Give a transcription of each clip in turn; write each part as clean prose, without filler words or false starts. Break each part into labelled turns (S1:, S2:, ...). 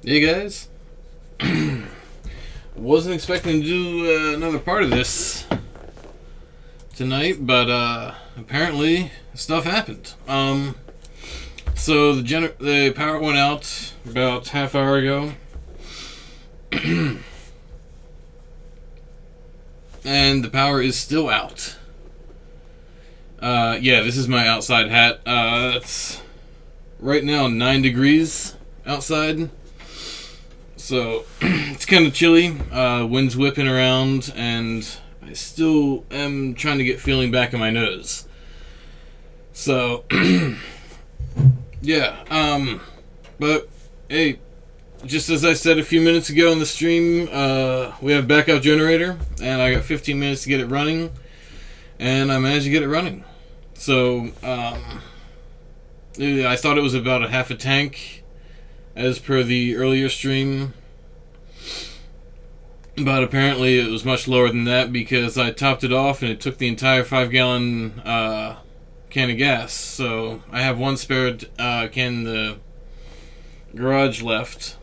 S1: Hey guys. Wasn't expecting to do another part of this tonight, but apparently stuff happened. So the power went out about half hour ago, and the power is still out. Yeah, this is my outside hat. It's right now 9 degrees outside. So, it's kind of chilly, wind's whipping around, and I still am trying to get feeling back in my nose. So, yeah, but, hey, just as I said a few minutes ago in the stream, we have a backup generator, and I got 15 minutes to get it running, and I managed to get it running. So, I thought it was about a half a tank, as per the earlier stream, but apparently it was much lower than that because I topped it off and it took the entire 5-gallon can of gas. So I have one spare can in the garage left.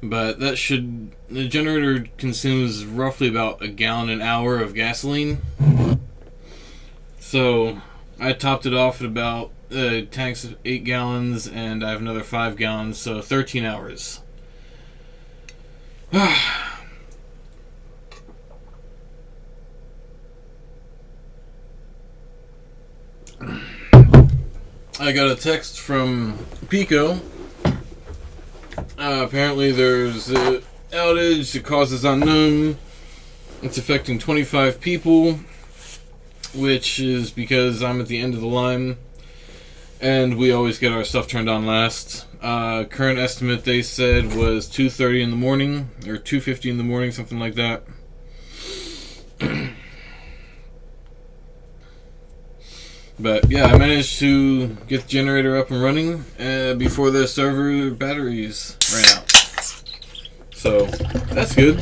S1: But the generator consumes roughly about a gallon an hour of gasoline. So I topped it off at about tanks of 8 gallons, and I have another 5 gallons, so 13 hours. I got a text from Pico. Apparently there's an outage. The cause is unknown. It's affecting 25 people, which is because I'm at the end of the line, and we always get our stuff turned on last. Current estimate, they said, was 2:30 in the morning, or 2:50 in the morning, something like that. But yeah, I managed to get the generator up and running before the server batteries ran out. So, that's good.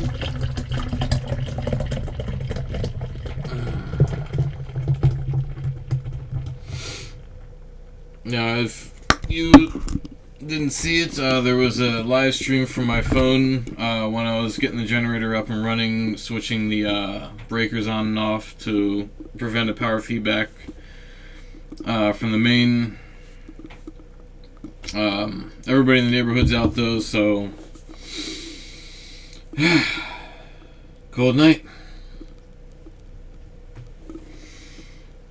S1: Now, if you didn't see it, there was a live stream from my phone when I was getting the generator up and running, switching the breakers on and off to prevent a power feedback from the main. Everybody in the neighborhood's out though, so cold night.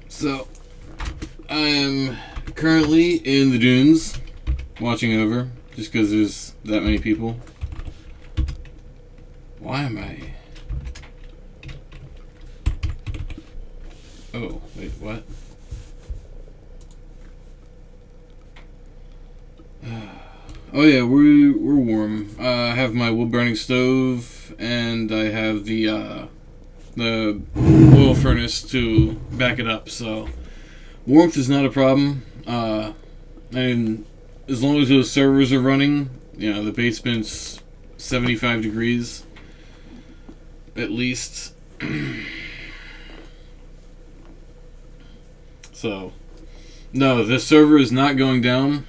S1: So I am currently in the dunes, watching over, just because there's that many people. Why am I... Oh, wait, what? Oh yeah, we're warm. I have my wood-burning stove, and I have the oil furnace to back it up, so warmth is not a problem. And as long as those servers are running, the basement's 75 degrees at least. So, no, the server is not going down.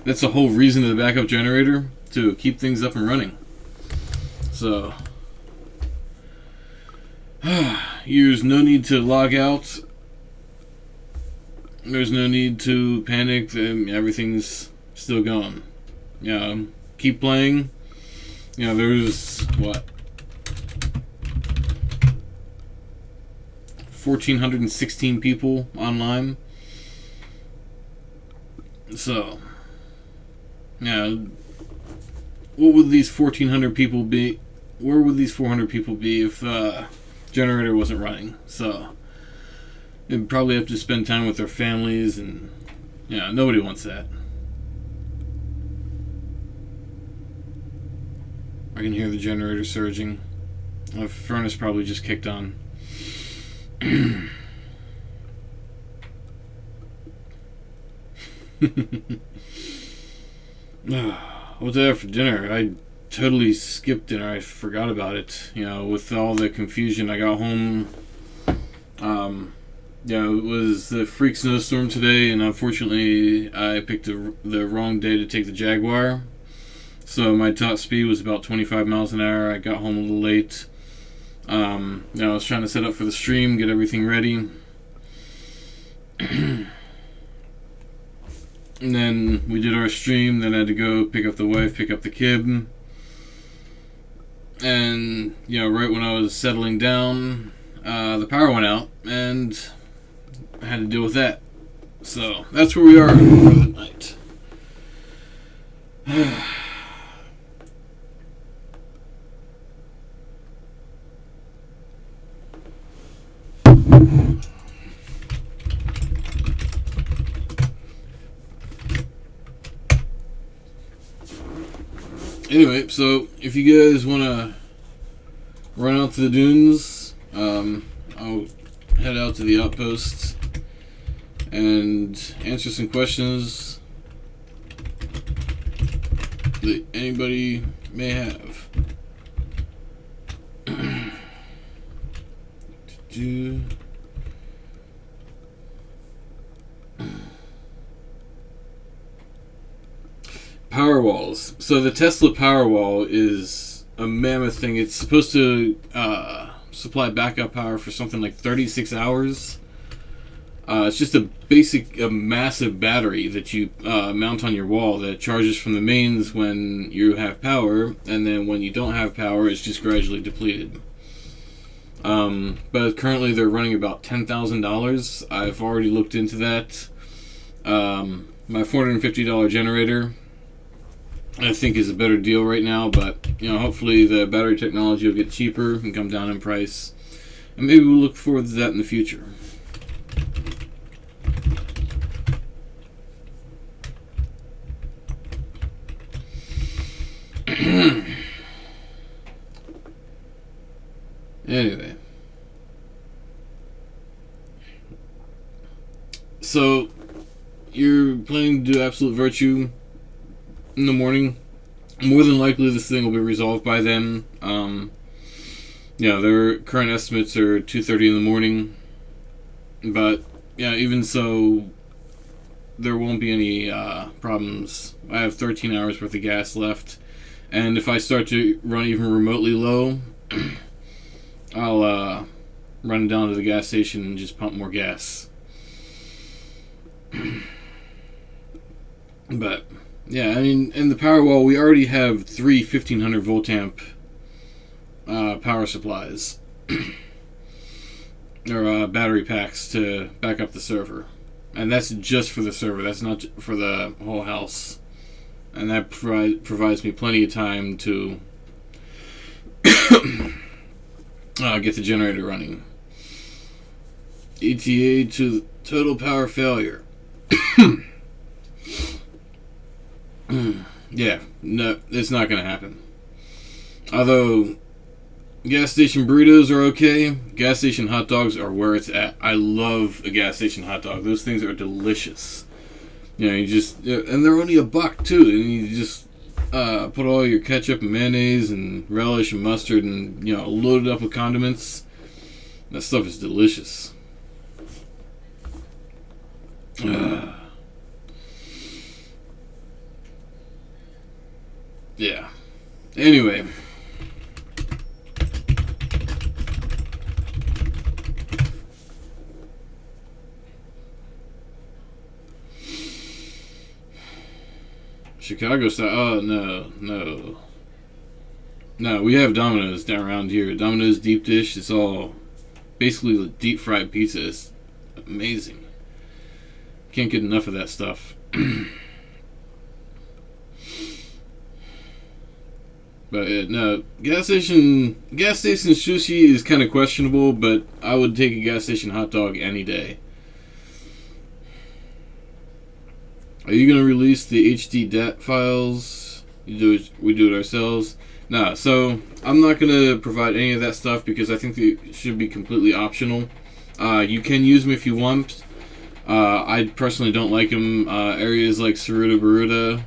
S1: That's the whole reason of the backup generator, to keep things up and running. So, there's no need to log out. There's no need to panic. Everything's still going. Keep playing. There's, 1,416 people online. So, what would these 1,400 people be? Where would these 400 people be if generator wasn't running? So, they'd probably have to spend time with their families, and nobody wants that. I can hear the generator surging. The furnace probably just kicked on. What did I have for dinner? I totally skipped dinner. I forgot about it. With all the confusion, I got home Yeah, it was a freak snowstorm today, and unfortunately, I picked the wrong day to take the Jaguar. So my top speed was about 25 miles an hour. I got home a little late. I was trying to set up for the stream, get everything ready. And then we did our stream. Then I had to go pick up the wife, pick up the kid. And, right when I was settling down, the power went out, and I had to deal with that. So that's where we are for the night. Anyway, so if you guys want to run out to the dunes, I'll head out to the outposts and answer some questions that anybody may have. Powerwalls. So the Tesla Powerwall is a mammoth thing. It's supposed to supply backup power for something like 36 hours. It's just a massive battery that you mount on your wall that charges from the mains when you have power, and then when you don't have power, it's just gradually depleted. But currently they're running about $10,000. I've already looked into that. My $450 generator, I think, is a better deal right now, but hopefully the battery technology will get cheaper and come down in price, and maybe we'll look forward to that in the future. Anyway, so you're planning to do Absolute Virtue in the morning. More than likely this thing will be resolved by then. Their current estimates are 2:30 in the morning, but even so, there won't be any problems. I have 13 hours worth of gas left, and if I start to run even remotely low, I'll run down to the gas station and just pump more gas. But in the Powerwall, we already have 3 1500 volt amp power supplies, or battery packs to back up the server, and that's just for the server. That's not for the whole house, and that provides me plenty of time to get the generator running. ETA to total power failure. No, it's not going to happen. Although gas station burritos are okay, gas station hot dogs are where it's at. I love a gas station hot dog. Those things are delicious. And they're only $1 too. And you just put all your ketchup and mayonnaise and relish and mustard and load it up with condiments. That stuff is delicious. Yeah. Anyway. Chicago style. Oh, no. No, we have Domino's down around here. Domino's deep dish. It's all basically deep fried pizza. It's amazing. Can't get enough of that stuff. But no, gas station sushi is kind of questionable, but I would take a gas station hot dog any day. Are you gonna release the HD DAT files? We do it ourselves. Nah, so I'm not gonna provide any of that stuff because I think they should be completely optional. You can use them if you want. I personally don't like them. Areas like Saruta Baruta,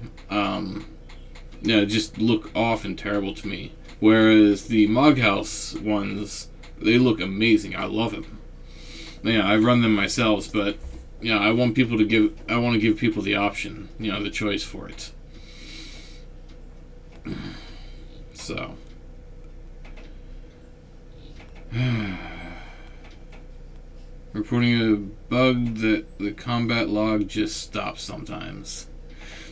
S1: just look off and terrible to me. Whereas the Moghouse ones, they look amazing. I love them. Yeah, I run them myself, but I want people to give. I want to give people the option, the choice for it. So, reporting a bug that the combat log just stops sometimes.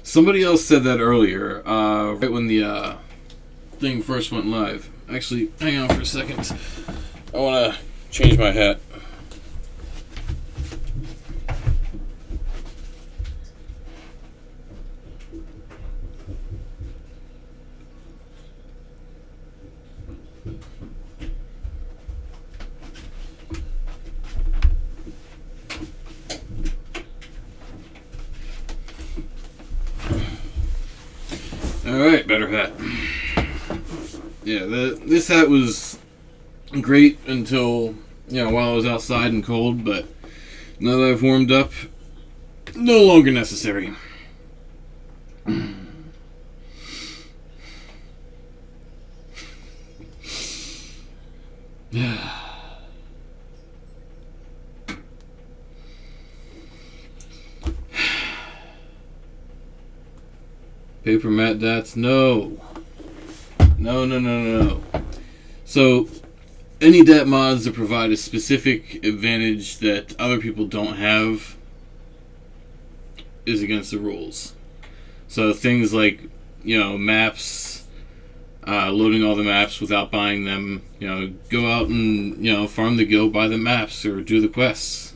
S1: Somebody else said that earlier, right when the thing first went live. Actually, hang on for a second. I want to change my hat. Alright, better hat. Yeah, this hat was great until, while I was outside and cold, but now that I've warmed up, no longer necessary. Paper matte dots, no. No. So, any DAT mods that provide a specific advantage that other people don't have is against the rules. So things like, maps, loading all the maps without buying them, go out and, farm the guild, buy the maps, or do the quests.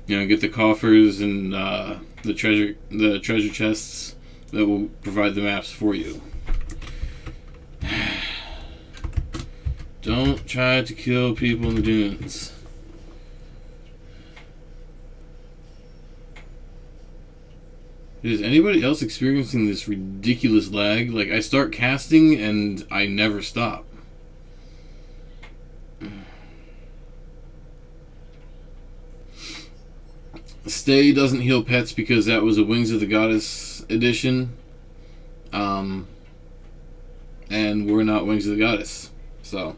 S1: Get the coffers and the treasure chests that will provide the maps for you. Don't try to kill people in the dunes. Is anybody else experiencing this ridiculous lag? Like, I start casting and I never stop. Stay doesn't heal pets because that was a Wings of the Goddess edition. And we're not Wings of the Goddess. So.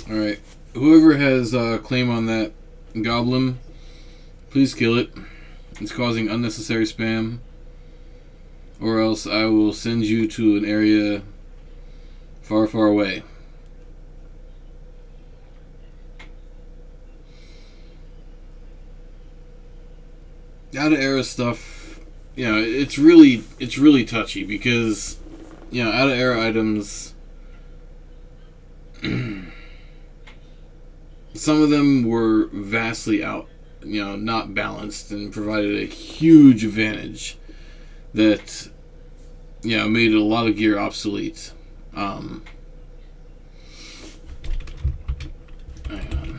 S1: Alright. Whoever has claim on that goblin, please kill it. It's causing unnecessary spam. Or else I will send you to an area far, far away. Out of era stuff, it's really touchy because, out of era items, some of them were vastly out, not balanced, and provided a huge advantage that, made a lot of gear obsolete. Hang on.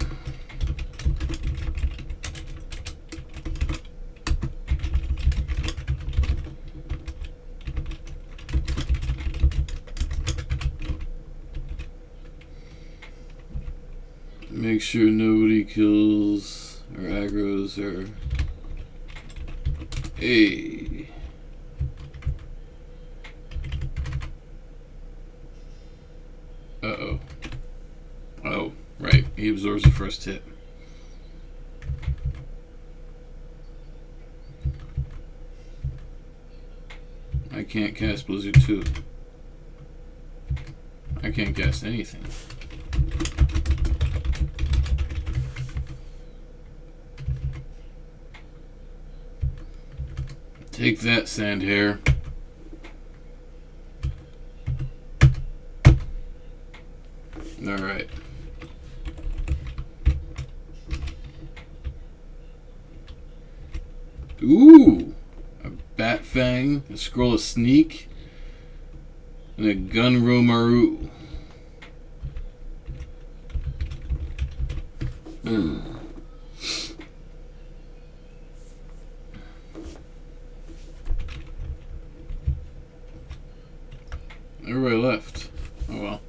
S1: Make sure nobody kills or aggroes or... Hey. Uh-oh. Oh, right. He absorbs the first hit. I can't cast Blizzard 2. I can't cast anything. Take that, Sandhair. Alright. Ooh! A Bat Fang, a Scroll of Sneak, and a Gunro Maru. Everybody left. Oh well.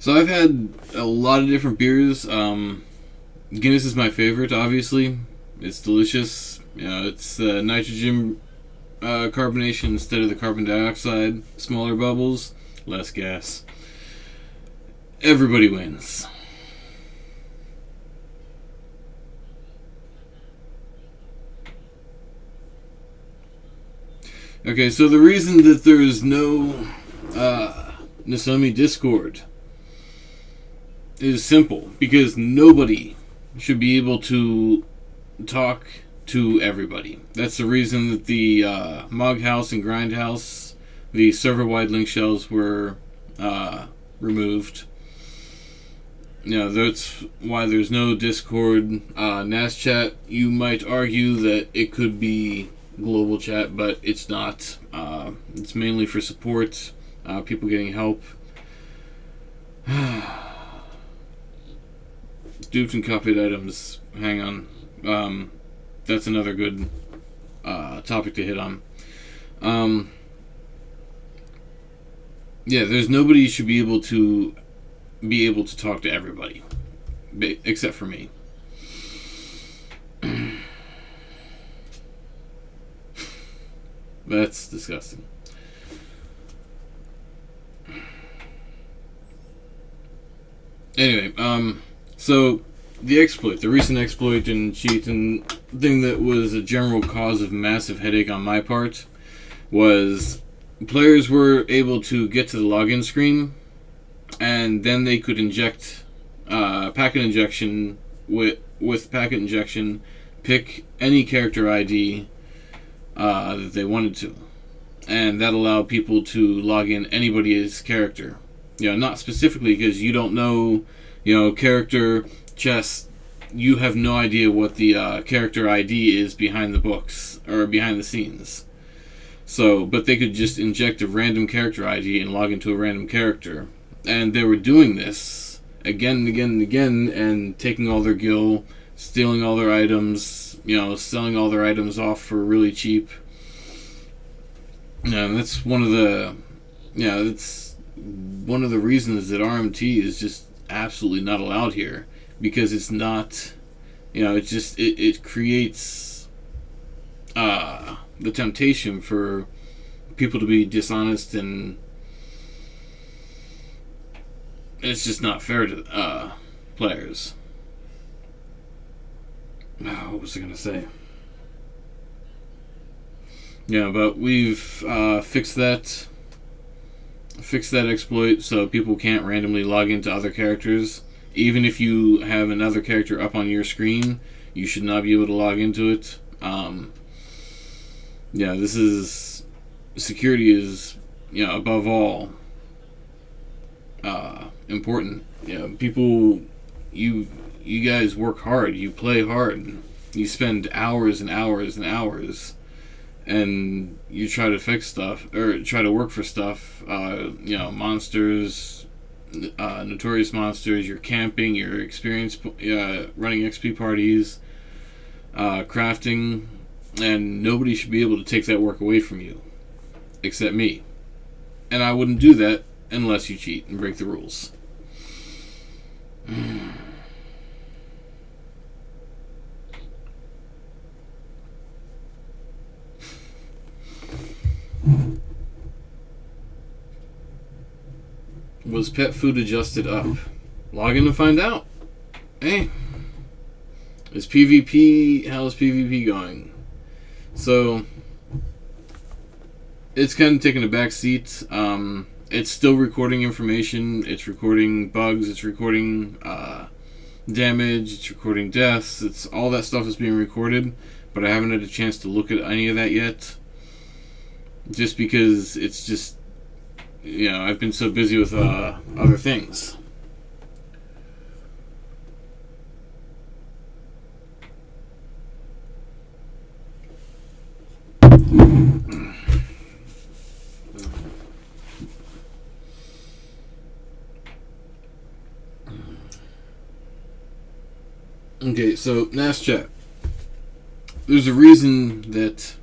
S1: So I've had a lot of different beers. Guinness is my favorite, obviously. It's delicious. It's nitrogen carbonation instead of the carbon dioxide. Smaller bubbles, less gas. Everybody wins. Okay, so the reason that there is no Nasomi Discord is simple. Because nobody should be able to talk to everybody. That's the reason that the Mog House and Grind House, the server-wide link shells, were removed. That's why there's no Discord. NAS chat, you might argue that it could be global chat, but it's not. It's mainly for support, people getting help. Duped and copied items. Hang on. That's another good topic to hit on. There's nobody should be able to talk to everybody, except for me. That's disgusting. Anyway, so the recent exploit and cheat and thing that was a general cause of massive headache on my part was players were able to get to the login screen and then they could inject packet injection with packet injection, pick any character ID that they wanted to, and that allowed people to log in anybody's character. Not specifically because you don't know, character chess. You have no idea what the character ID is behind the books or behind the scenes. So, but they could just inject a random character ID and log into a random character, and they were doing this again and again and again, and taking all their gil, stealing all their items, selling all their items off for really cheap. And that's one of the, that's one of the reasons that RMT is just absolutely not allowed here, because it's not, it creates the temptation for people to be dishonest, and it's just not fair to players. What was I going to say? But we've fixed that exploit so people can't randomly log into other characters. Even if you have another character up on your screen, you should not be able to log into it. This is security is above all important. People, you guys work hard, you play hard, you spend hours and hours and hours, and you try to fix stuff or try to work for stuff. Monsters, notorious monsters. You're camping. You're experienced running XP parties, crafting, and nobody should be able to take that work away from you, except me. And I wouldn't do that unless you cheat and break the rules. Was pet food adjusted up? Log in to find out. Hey, how is PvP going? So, it's kind of taking a back seat. It's still recording information. It's recording bugs. It's recording damage. It's recording deaths. It's all that stuff is being recorded, but I haven't had a chance to look at any of that yet. Just because it's just, I've been so busy with other things. Okay, so NAS chat. There's a reason that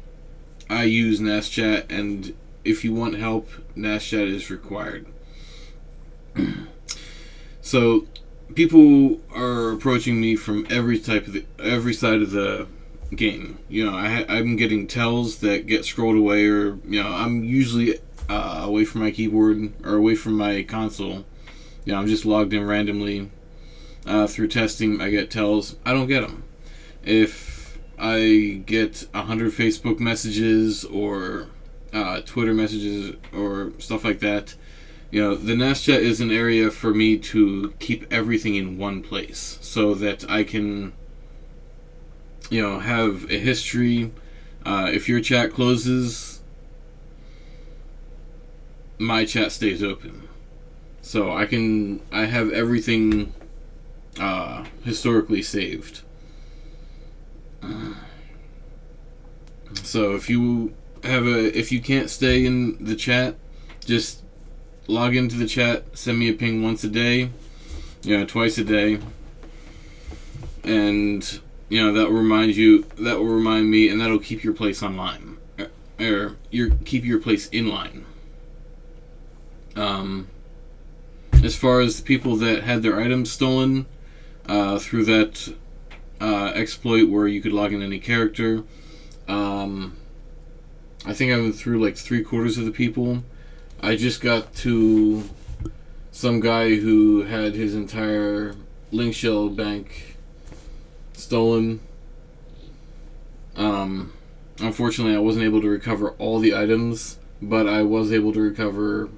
S1: I use NAS chat, and if you want help, NAS chat is required. So people are approaching me from every side of the game. I'm getting tells that get scrolled away, or I'm usually away from my keyboard or away from my console. I'm just logged in randomly through testing. I get tells. I don't get them. If I get 100 Facebook messages or Twitter messages or stuff like that, the NAS chat is an area for me to keep everything in one place so that I can, have a history. If your chat closes, my chat stays open. So I have everything historically saved. So if you can't stay in the chat, just log into the chat, send me a ping once a day, twice a day, and that will remind me, and that'll keep your place online, or keep your place in line. As far as the people that had their items stolen through that exploit where you could log in any character, I think I went through like 3/4 of the people. I just got to some guy who had his entire link shell bank stolen. Unfortunately, I wasn't able to recover all the items, but I was able to recover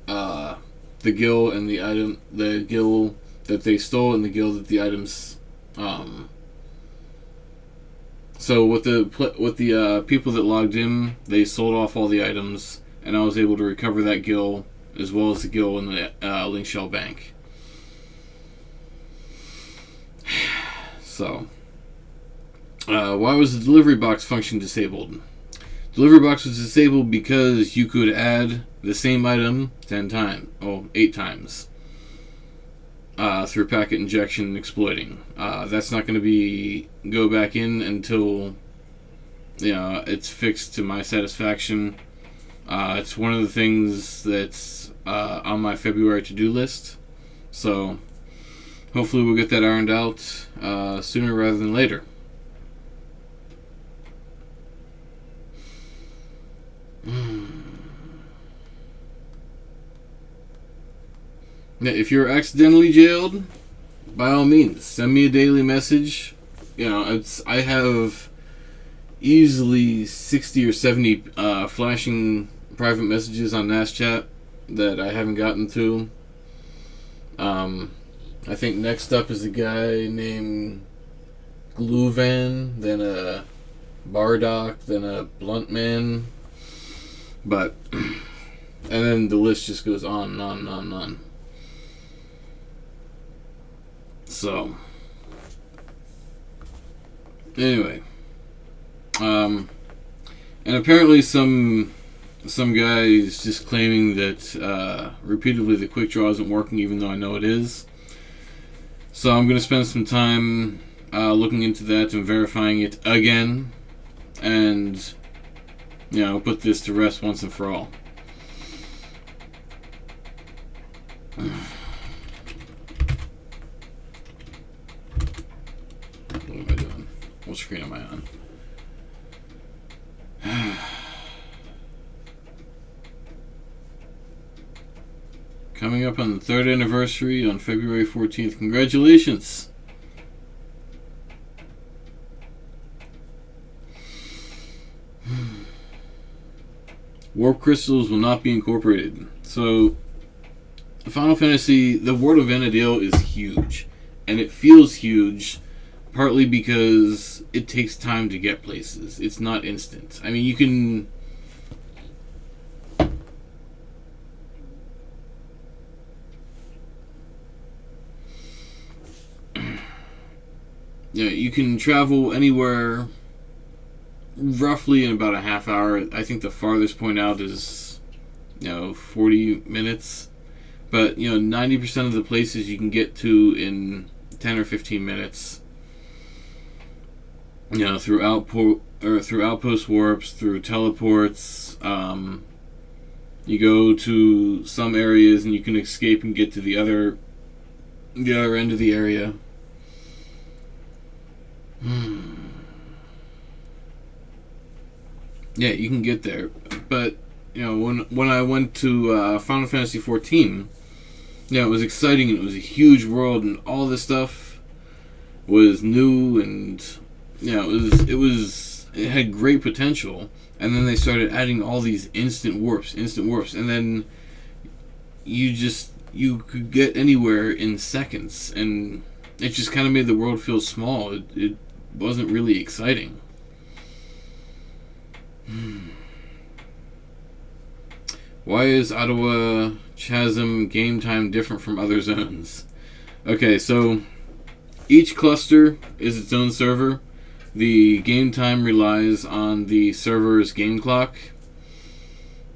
S1: the gil and the gil that they stole, and the gil that the items. So with the people that logged in, they sold off all the items, and I was able to recover that gil as well as the gil in the link shell bank. So, why was the delivery box function disabled? Delivery box was disabled because you could add the same item 8 times through packet injection and exploiting. That's not going to go back in until it's fixed to my satisfaction. It's one of the things that's on my February to-do list. So hopefully we'll get that ironed out sooner rather than later. Now, if you're accidentally jailed, by all means, send me a daily message. I have easily 60 or 70 flashing private messages on NAS chat that I haven't gotten to. I think next up is a guy named Gluvan, then a Bardock, then a Bluntman. And then the list just goes on and on and on and on. So, anyway, and apparently some guy is just claiming that repeatedly the quick draw isn't working, even though I know it is. So I'm going to spend some time looking into that and verifying it again, and put this to rest once and for all. What am I doing? What screen am I on? Coming up on the 3rd anniversary on February 14th. Congratulations! Warp crystals will not be incorporated. So, Final Fantasy, the world of Vana'diel is huge. And it feels huge partly because it takes time to get places. It's not instant. I mean, you can... you can travel anywhere roughly in about a half hour. I think the farthest point out is 40 minutes, but 90% of the places you can get to in 10 or 15 minutes, through outpost warps, through teleports. You go to some areas and you can escape and get to the other the other end of the area. Yeah, you can get there, but when I went to Final Fantasy 14, it was exciting and it was a huge world and all this stuff was new and it had great potential. And then they started adding all these instant warps, and then you could get anywhere in seconds, and it just kind of made the world feel small. It wasn't really exciting. Why is Ottawa Chasm game time different from other zones? Okay, so each cluster is its own server. The game time relies on the server's game clock,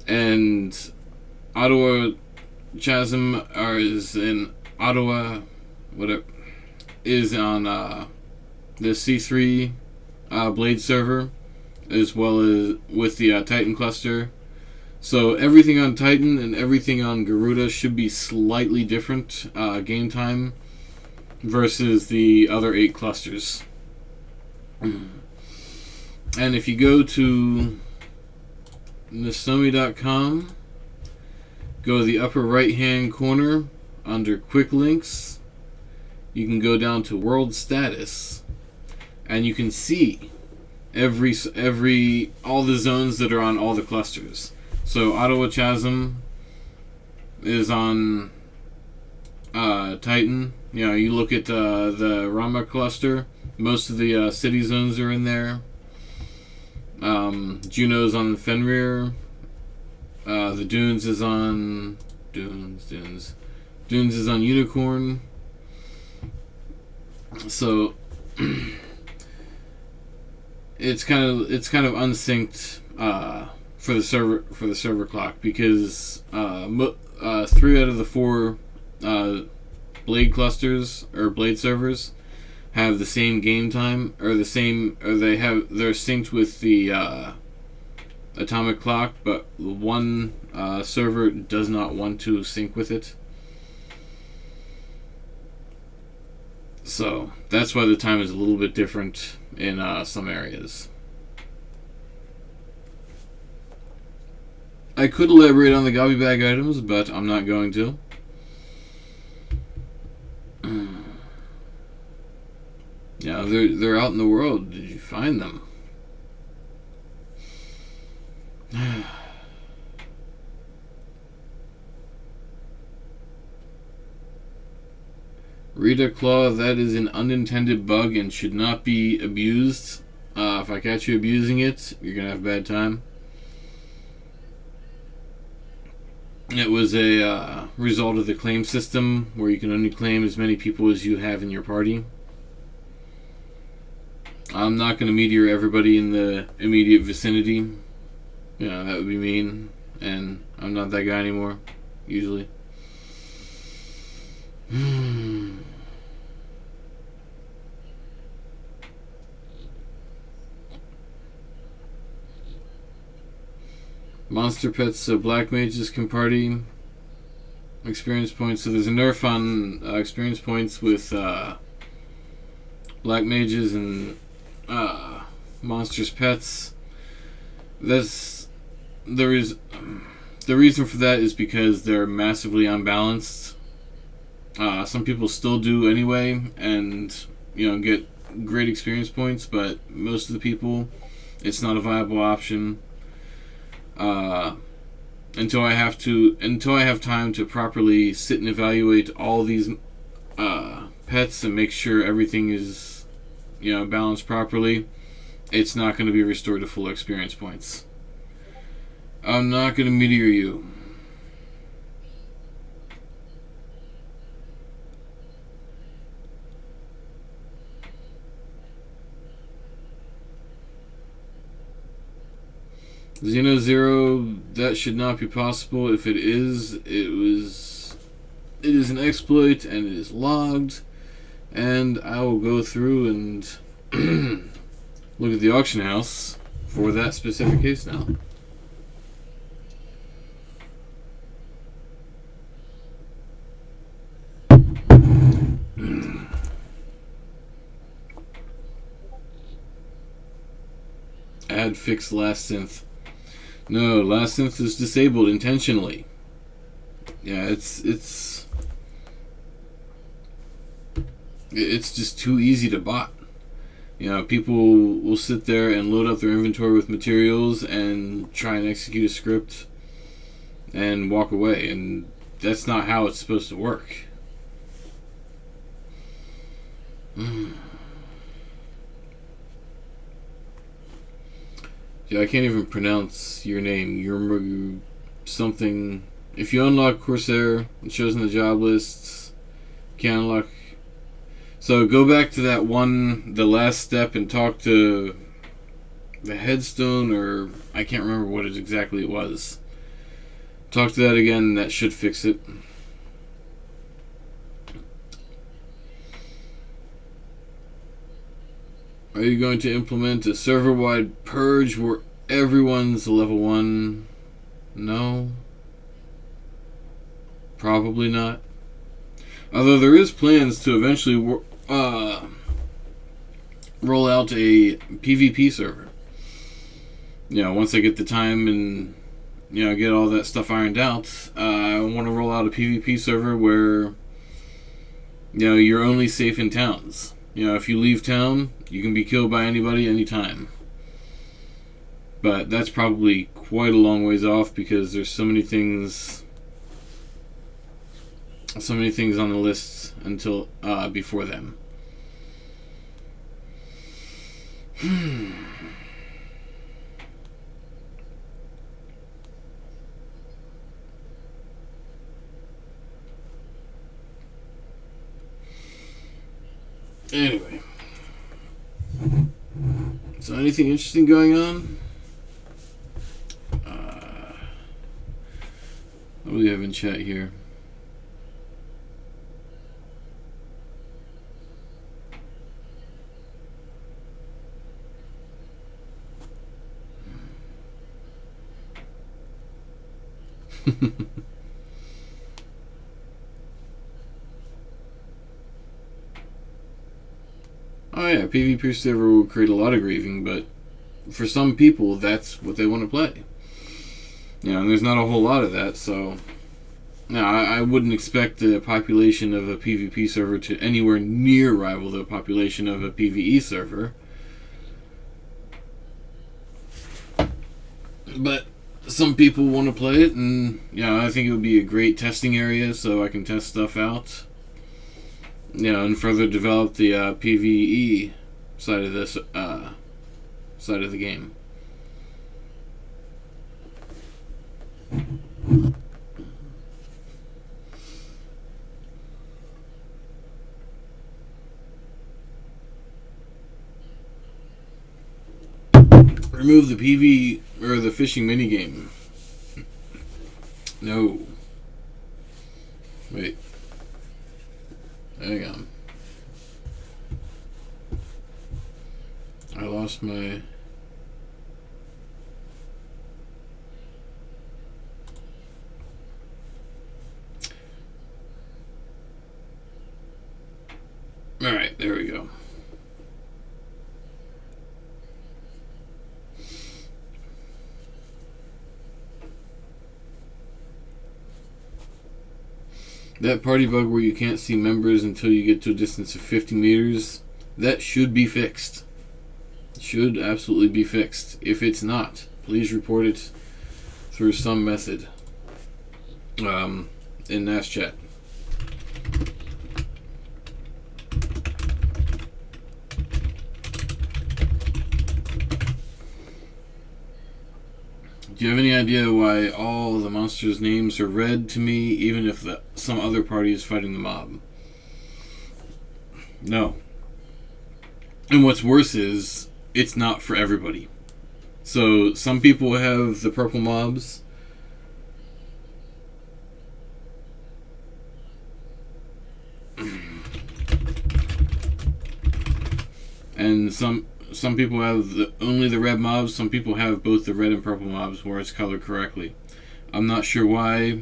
S1: and Ottawa Chasm is in Ottawa, whatever, is on the C3 Blade server, as well as with the Titan cluster. So everything on Titan and everything on Garuda should be slightly different game time versus the other 8 clusters. And if you go to Nasomi.com, go to the upper right hand corner under quick links, you can go down to world status, and you can see all the zones that are on all the clusters. So Ottawa Chasm is on Titan. You look at the Rama cluster. Most of the city zones are in there. Juno's on Fenrir. The Dunes is on Dunes is on Unicorn. So it's kind of unsynced for the server clock, because 3 out of the 4 blade clusters or blade servers have the same game time, or they're synced with the atomic clock, but one server does not want to sync with it. So that's why the time is a little bit different in some areas. I could elaborate on the gobby bag items, but I'm not going to. Yeah, they're out in the world. Did you find them? Rita Claw, that is an unintended bug and should not be abused. If I catch you abusing it, you're gonna have a bad time. It was a result of the claim system, where you can only claim as many people as you have in your party. I'm not going to meteor everybody in the immediate vicinity. That would be mean, and I'm not that guy anymore, usually. Monster Pets, so Black Mages can party. Experience points, so there's a nerf on experience points with Black Mages and Monsters Pets. The reason for that is because they're massively unbalanced. Some people still do anyway, and get great experience points, but most of the people, it's not a viable option. Until I have time to properly sit and evaluate all these pets and make sure everything is balanced properly, it's not going to be restored to full experience points. I'm not going to meteor you. Xeno Zero, that should not be possible. If it is, it is an exploit and it is logged. And I will go through and look at the auction house for that specific case now. had fixed last synth. No, last synth is disabled intentionally. Yeah, it's just too easy to bot. People will sit there and load up their inventory with materials and try and execute a script and walk away, and that's not how it's supposed to work. Yeah, I can't even pronounce your name. Yurmuru something. If you unlock Corsair, it shows in the job lists. Can't unlock. So go back to that one, the last step, and talk to the headstone, or I can't remember what exactly it was. Talk to that again, that should fix it. Are you going to implement a server-wide purge where everyone's level 1? No. Probably not. Although there is plans to eventually roll out a PvP server. Once I get the time and get all that stuff ironed out, I want to roll out a PvP server where you're only safe in towns. If you leave town, you can be killed by anybody anytime. But that's probably quite a long ways off because there's so many things on the list until before then. Anyway, so anything interesting going on? What do we have in chat here? Oh yeah, PvP server will create a lot of grieving, but for some people, that's what they want to play. And there's not a whole lot of that, so no, I wouldn't expect the population of a PvP server to anywhere near rival the population of a PvE server. But some people want to play it, and I think it would be a great testing area so I can test stuff out. And further develop the PvE side of this side of the game. Remove the PV or the fishing minigame. No. Wait. Hang on. I lost my... Alright, there we go. That party bug where you can't see members until you get to a distance of 50 meters, that should be fixed. Should absolutely be fixed. If it's not, please report it through some method in NAS chat. Do you have any idea why all the monsters' names are red to me, even if some other party is fighting the mob? No. And what's worse is, it's not for everybody. So, some people have the purple mobs. And some people have only the red mobs. Some people have both the red and purple mobs where it's colored correctly. I'm not sure why.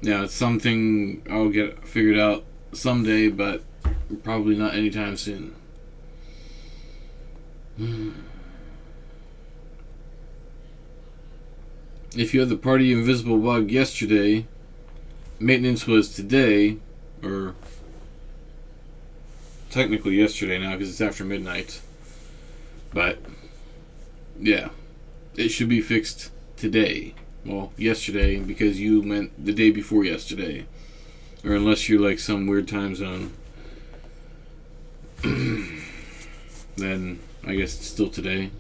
S1: It's something I'll get figured out someday, but probably not anytime soon. If you had the party invisible bug yesterday, maintenance was today, or technically yesterday now because it's after midnight. But, yeah, it should be fixed today. Well, yesterday, because you meant the day before yesterday. Or unless you're like some weird time zone. Then I guess it's still today.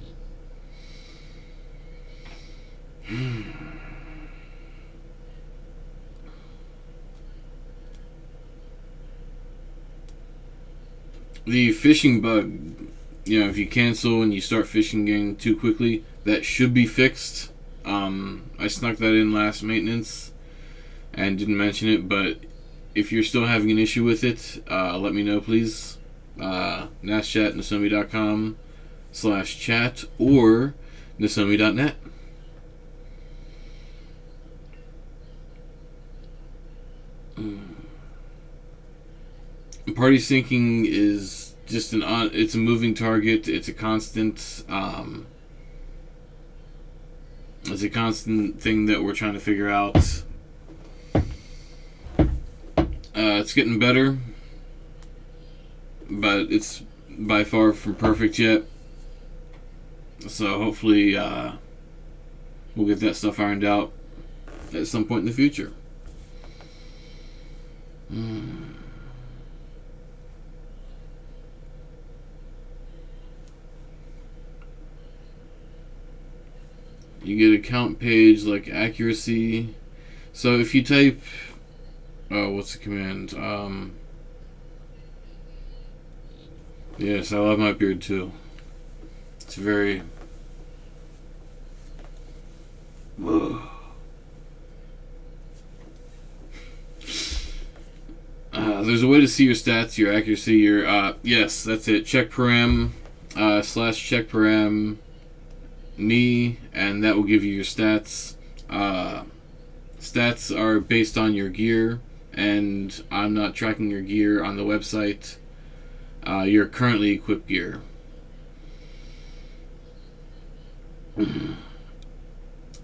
S1: The fishing bug, if you cancel and you start fishing again too quickly, that should be fixed. I snuck that in last maintenance and didn't mention it, but if you're still having an issue with it, let me know, please. naschat@nasomi.com/chat or nasomi.net. Party syncing is just it's a moving target. It's a constant thing that we're trying to figure out. It's getting better, but it's by far from perfect yet. So hopefully we'll get that stuff ironed out at some point in the future. You get a count page like accuracy. So if you type, what's the command? Yes, I love my beard too. It's very. Whoa. There's a way to see your stats, your accuracy, your yes, that's it. Check param /check param me, and that will give you your stats. Stats are based on your gear, and I'm not tracking your gear on the website. Your currently equipped gear.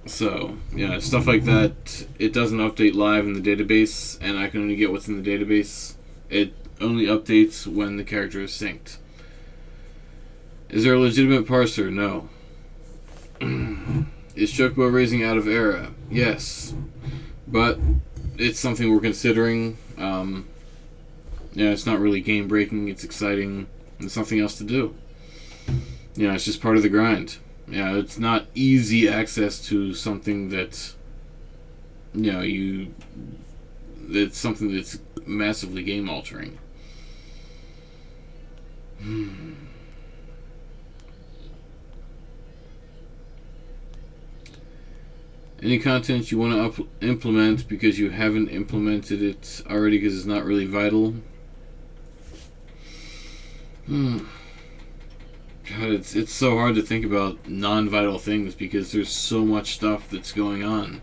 S1: So, yeah, stuff like that, it doesn't update live in the database, and I can only get what's in the database. It only updates when the character is synced. Is there a legitimate parser? No. Is Chocobo raising out of era? Yes. But it's something we're considering. It's not really game breaking, it's exciting, and something else to do. It's just part of the grind. It's not easy access to something that it's something that's massively game altering. Any content you want to implement because you haven't implemented it already because it's not really vital. God, it's so hard to think about non-vital things because there's so much stuff that's going on.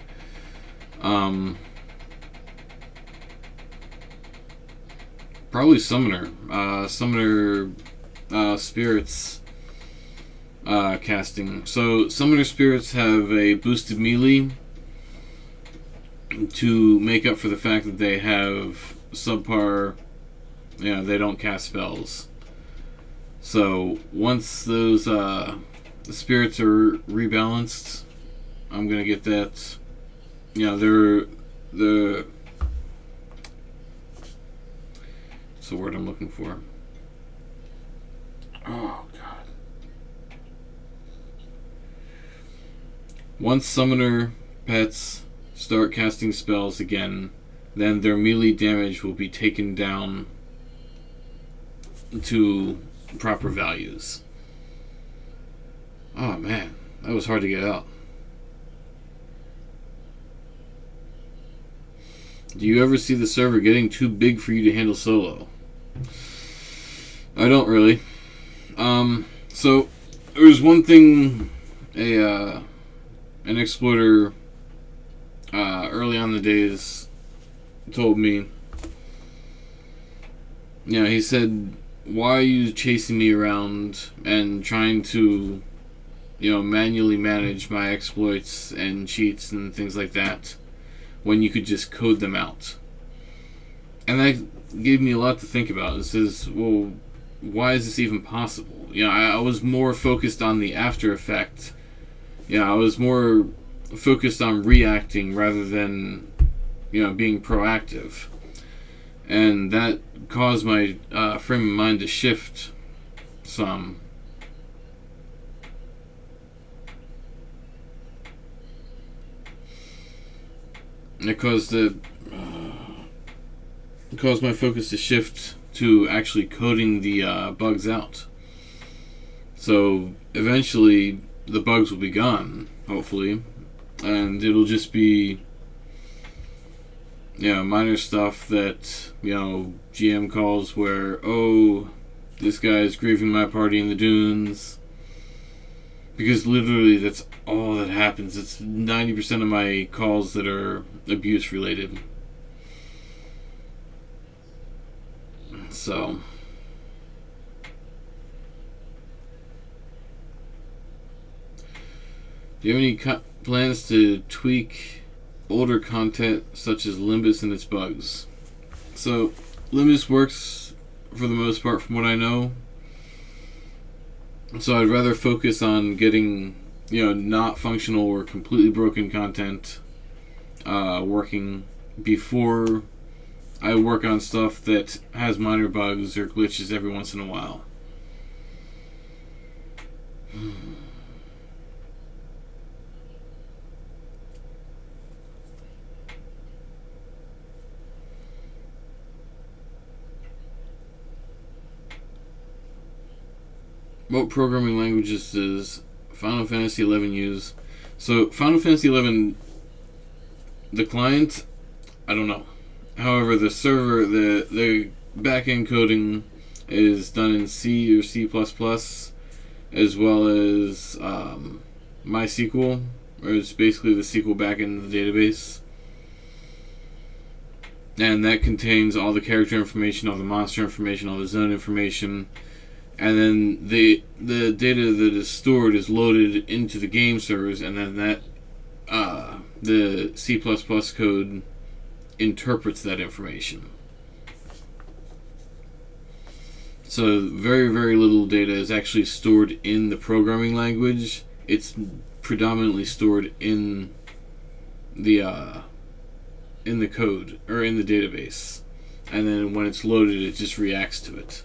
S1: Probably Summoner. Summoner Spirits casting. So Summoner Spirits have a boosted melee to make up for the fact that they have subpar, they don't cast spells. So once those spirits are rebalanced, I'm gonna get that. They're what's the word I'm looking for? Oh God! Once summoner pets start casting spells again, then their melee damage will be taken down to proper values. Oh man, that was hard to get out. Do you ever see the server getting too big for you to handle solo? I don't really. So there was one thing an exploiter early on in the days told me. He said why are you chasing me around and trying to, manually manage my exploits and cheats and things like that when you could just code them out? And that gave me a lot to think about. It says, well, why is this even possible? I was more focused on the after effect. I was more focused on reacting rather than, being proactive. And that caused my frame of mind to shift some. It caused my focus to shift to actually coding the bugs out. So eventually the bugs will be gone, hopefully, and it'll just be minor stuff that GM calls where, oh, this guy is grieving my party in the dunes, because literally that's all that happens. It's 90% of my calls that are abuse related. So do you have any plans to tweak older content such as Limbus and its bugs? So Limbus works for the most part from what I know. So I'd rather focus on getting, not functional or completely broken content working before I work on stuff that has minor bugs or glitches every once in a while. What programming languages does Final Fantasy XI use? So Final Fantasy XI, the client, I don't know. However, the server, the back-end coding is done in C or C++, as well as MySQL, or it's basically the SQL backend of the database. And that contains all the character information, all the monster information, all the zone information. And then the data that is stored is loaded into the game servers, and then that the C++ code interprets that information. So very, very little data is actually stored in the programming language. It's predominantly stored in the code or in the database, and then when it's loaded, it just reacts to it.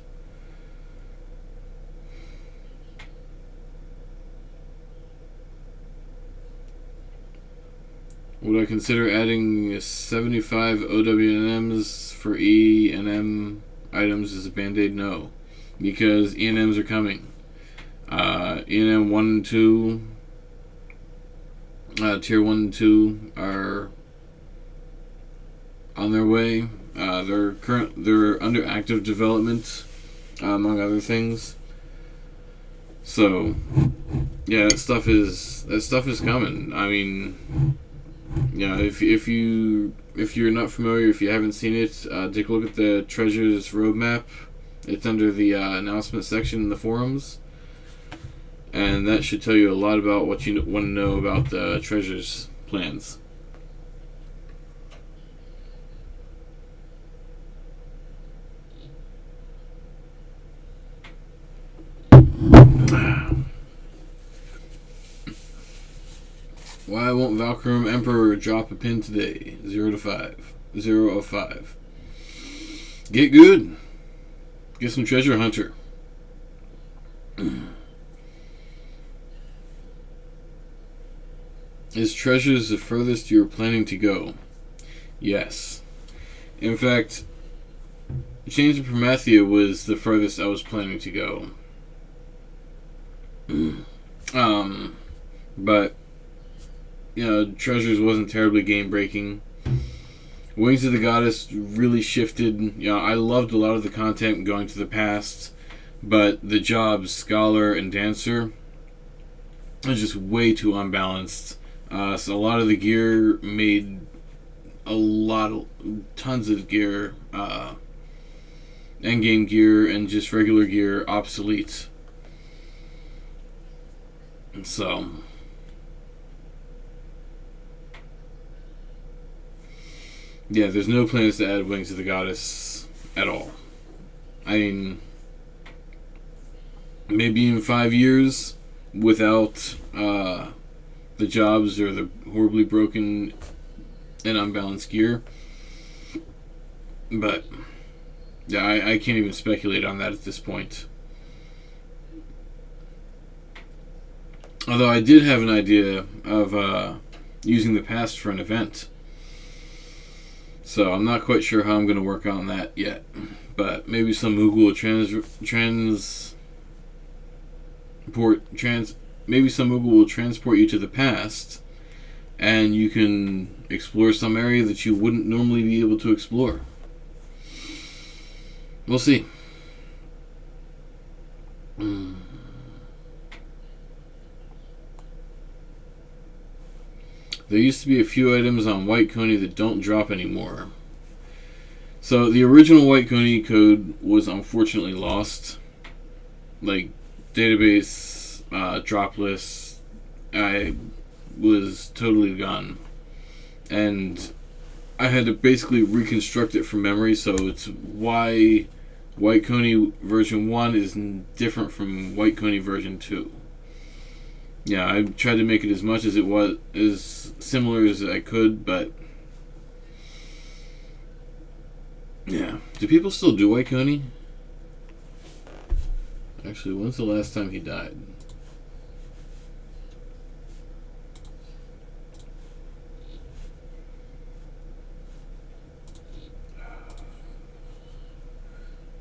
S1: Would I consider adding 75 OWNMs for E and M items as a band-aid? No, because E and M's are coming. E and M 1 and 2, Tier 1 and 2 are on their way. They're under active development, among other things. So, yeah, that stuff is coming. I mean, if you're not familiar, if you haven't seen it, take a look at the Treasures roadmap. It's under the announcement section in the forums, and that should tell you a lot about what you want to know about the Treasures plans. Why won't Valkyrie Emperor drop a pin today? 0 to 5. 0 of 5. Get good. Get some Treasure Hunter. Is Treasures the furthest you're planning to go? Yes. In fact, Chains of Promethea was the furthest I was planning to go. But Treasures wasn't terribly game breaking. Wings of the Goddess really shifted. I loved a lot of the content going to the past, but the jobs, Scholar and Dancer, was just way too unbalanced. So a lot of the gear made tons of gear. endgame gear and just regular gear obsolete. So, yeah, there's no plans to add Wings of the Goddess at all. I mean, maybe in 5 years without the jobs or the horribly broken and unbalanced gear. But, yeah, I can't even speculate on that at this point. Although I did have an idea of using the past for an event. So I'm not quite sure how I'm going to work on that yet. But maybe some Moogle will maybe some Moogle will transport you to the past, and you can explore some area that you wouldn't normally be able to explore. We'll see. There used to be a few items on White Coney that don't drop anymore. So the original White Coney code was unfortunately lost. Like, database, drop lists, I was totally gone. And I had to basically reconstruct it from memory, so it's why White Coney version 1 is different from White Coney version 2. Yeah, I tried to make it as much as it was, as similar as I could, but yeah. Do people still do White Coney? Actually, when's the last time he died?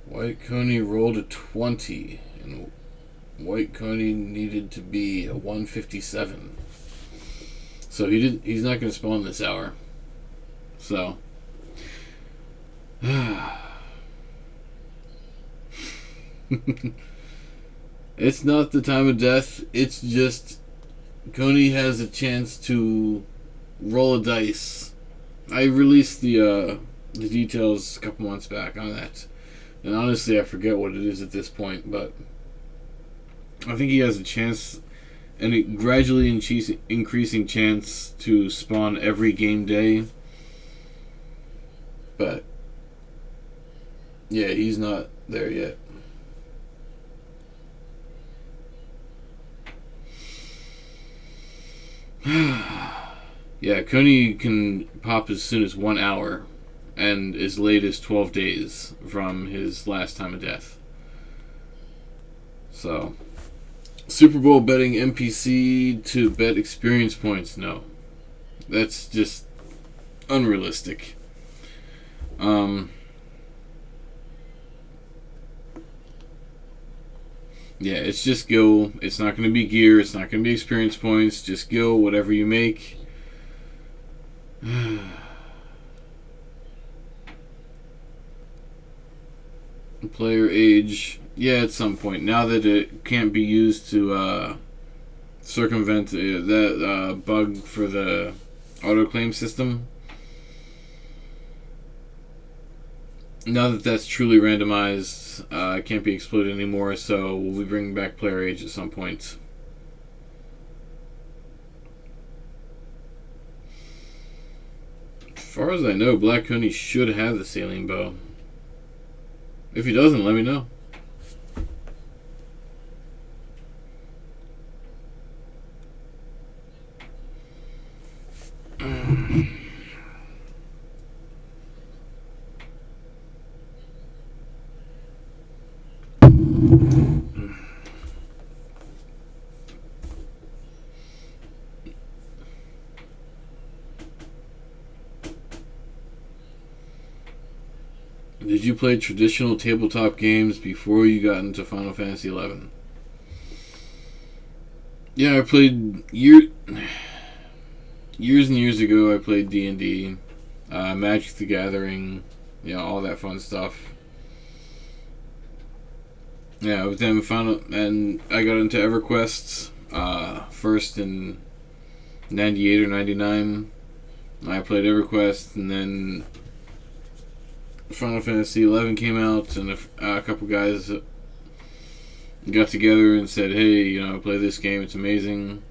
S1: White Coney rolled a 20, and White Coney needed to be a 157. So he's not going to spawn this hour. So it's not the time of death. It's just Coney has a chance to roll a dice. I released the details a couple months back on that, and honestly, I forget what it is at this point. But I think he has a chance, and a gradually increasing chance to spawn every game day. But yeah, he's not there yet. Yeah, Coney can pop as soon as 1 hour and as late as 12 days from his last time of death. So, Super Bowl betting NPC to bet experience points, no. That's just unrealistic. Yeah, it's just gil. It's not going to be gear. It's not going to be experience points. Just gil, whatever you make. Player age. Yeah, at some point. Now that it can't be used to circumvent that bug for the auto-claim system. Now that that's truly randomized, it can't be exploited anymore, so we'll be bringing back player age at some point. As far as I know, Black Coney should have the saline bow. If he doesn't, let me know. Did you play traditional tabletop games before you got into Final Fantasy XI? Yeah, I played years and years ago. I played D&D, Magic the Gathering, all that fun stuff. Yeah, but then and I got into EverQuest first in '98 or '99. I played EverQuest, and then Final Fantasy 11 came out, and a couple guys got together and said, "Hey, play this game. It's amazing."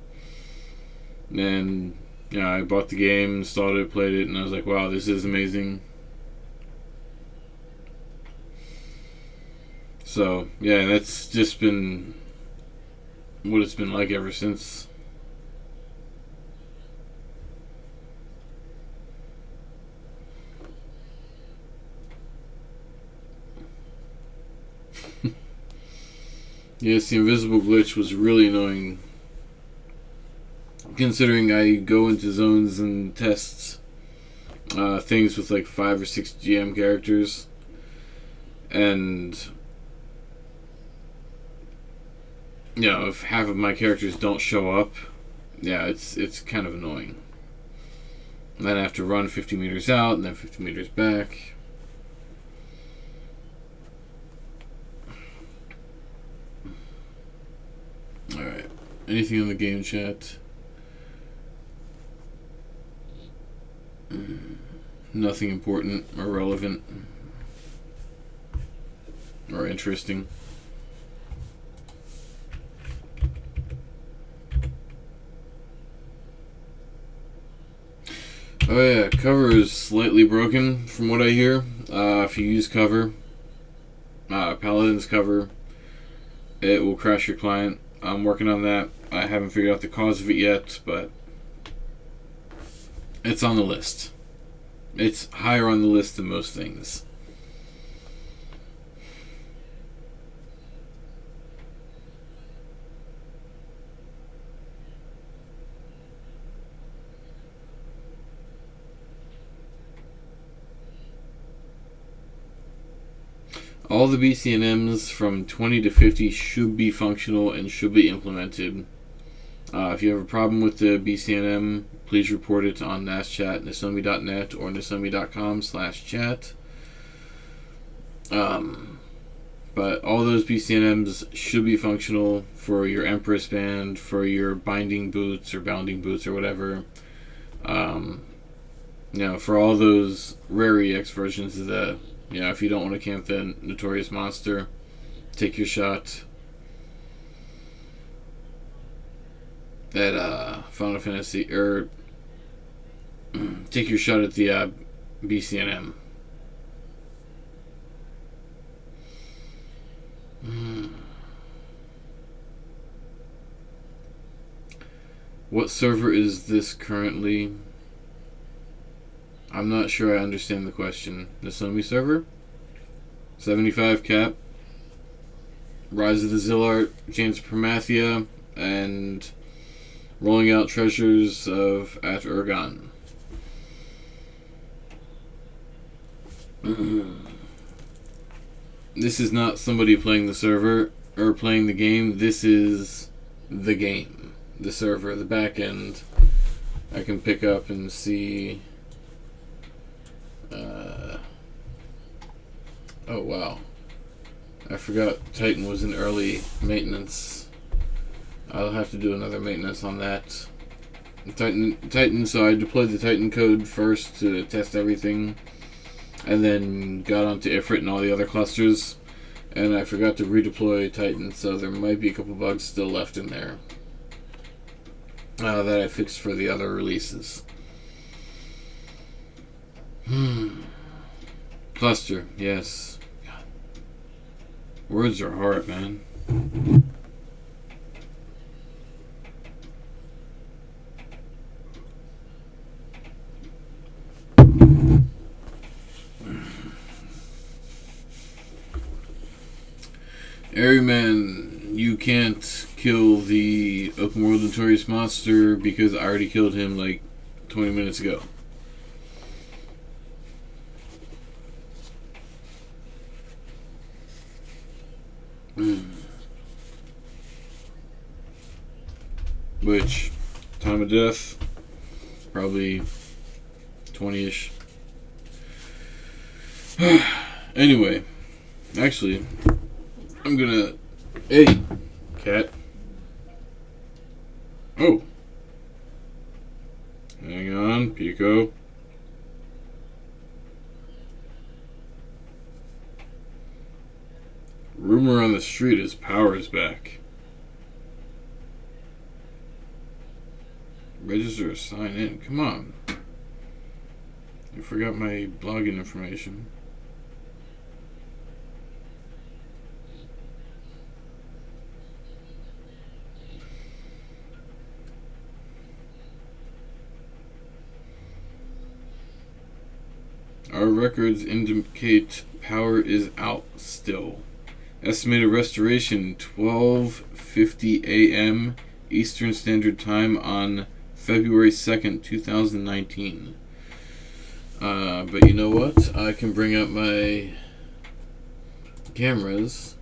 S1: And I bought the game, installed it, played it, and I was like, "Wow, this is amazing." So yeah, that's just been what it's been like ever since. Yes, the invisible glitch was really annoying, considering I go into zones and tests things with like 5 or 6 GM characters, and if half of my characters don't show up, it's kind of annoying. And then I have to run 50 meters out and then 50 meters back. Alright. Anything in the game chat? Nothing important or relevant or interesting. Oh yeah, cover is slightly broken from what I hear. If you use cover, Paladin's cover, it will crash your client. I'm working on that. I haven't figured out the cause of it yet, but it's on the list. It's higher on the list than most things. All the BCNMs from 20 to 50 should be functional and should be implemented. If you have a problem with the BCNM, please report it on NASChat, Nasomi.net, or Nasomi.com/chat. But all those BCNMs should be functional for your Empress band, for your binding boots or bounding boots or whatever. For all those rare EX versions of the, if you don't want to camp the Notorious Monster, take your shot at Final Fantasy, or take your shot at the BCNM. What server is this currently? I'm not sure I understand the question. Nasomi server? 75 cap. Rise of the Zillart, James Promathia, and Rolling Out Treasures of At Urgon. This is not somebody playing the server or playing the game. This is the game. The server, the back end. I can pick up and see. Oh wow, I forgot Titan was in early maintenance. I'll have to do another maintenance on that. Titan, so I deployed the Titan code first to test everything, and then got onto Ifrit and all the other clusters, and I forgot to redeploy Titan, so there might be a couple bugs still left in there that I fixed for the other releases. Cluster, yes. God. Words are hard, man. Airyman, you can't kill the open world Notorious Monster because I already killed him like 20 minutes ago. Which, time of death, probably 20-ish. Anyway, actually, I'm gonna... Hey, cat. Oh. Hang on, Pico. Rumor on the street is power is back. Register or sign in. Come on. I forgot my login information. Our records indicate power is out still. Estimated restoration 12:50 a.m. Eastern Standard Time on February 2nd, 2019. But you know what? I can bring up my cameras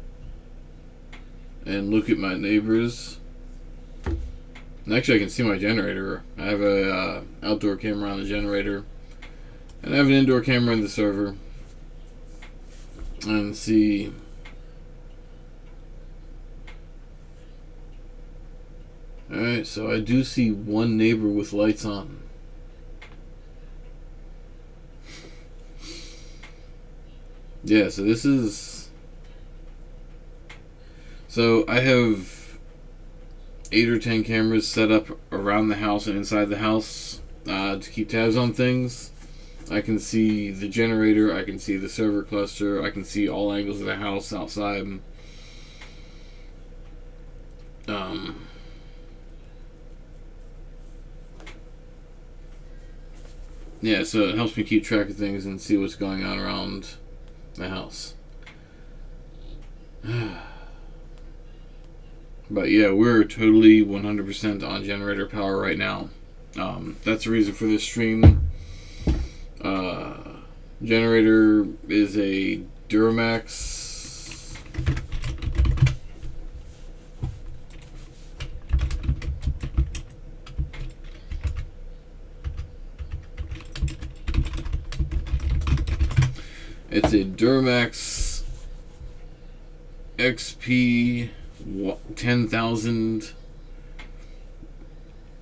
S1: and look at my neighbors. And actually, I can see my generator. I have a outdoor camera on the generator, and I have an indoor camera in the server. And see. Alright, so I do see one neighbor with lights on. Yeah, so this is... So I have 8 or 10 cameras set up around the house and inside the house to keep tabs on things. I can see the generator, I can see the server cluster, I can see all angles of the house outside. Yeah, so it helps me keep track of things and see what's going on around the house. But yeah, we're totally 100% on generator power right now. That's the reason for this stream. Generator is a Duramax. It's a Duramax XP 10,000,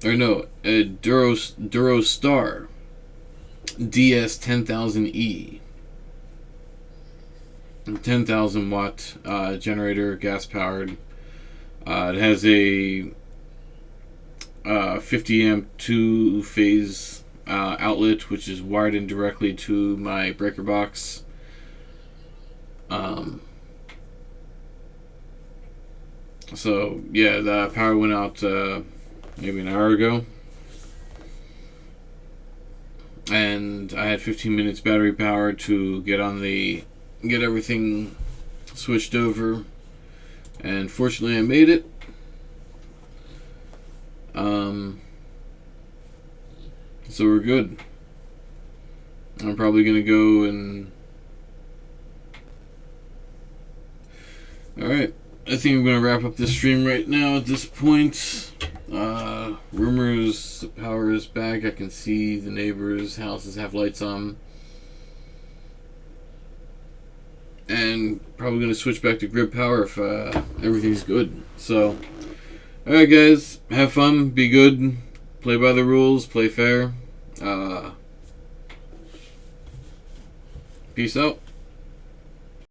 S1: or no, a Durostar DS 10,000E, 10,000 watt generator, gas powered. It has a 50 amp 2-phase outlet, which is wired in directly to my breaker box. So yeah, the power went out maybe an hour ago, and I had 15 minutes battery power to get everything switched over, and fortunately I made it. So we're good. I'm probably gonna go and alright, I think I'm going to wrap up this stream right now at this point. Rumors, the power is back. I can see the neighbors' houses have lights on. And probably going to switch back to grid power if everything's good. So, alright guys, have fun, be good, play by the rules, play fair. Peace out.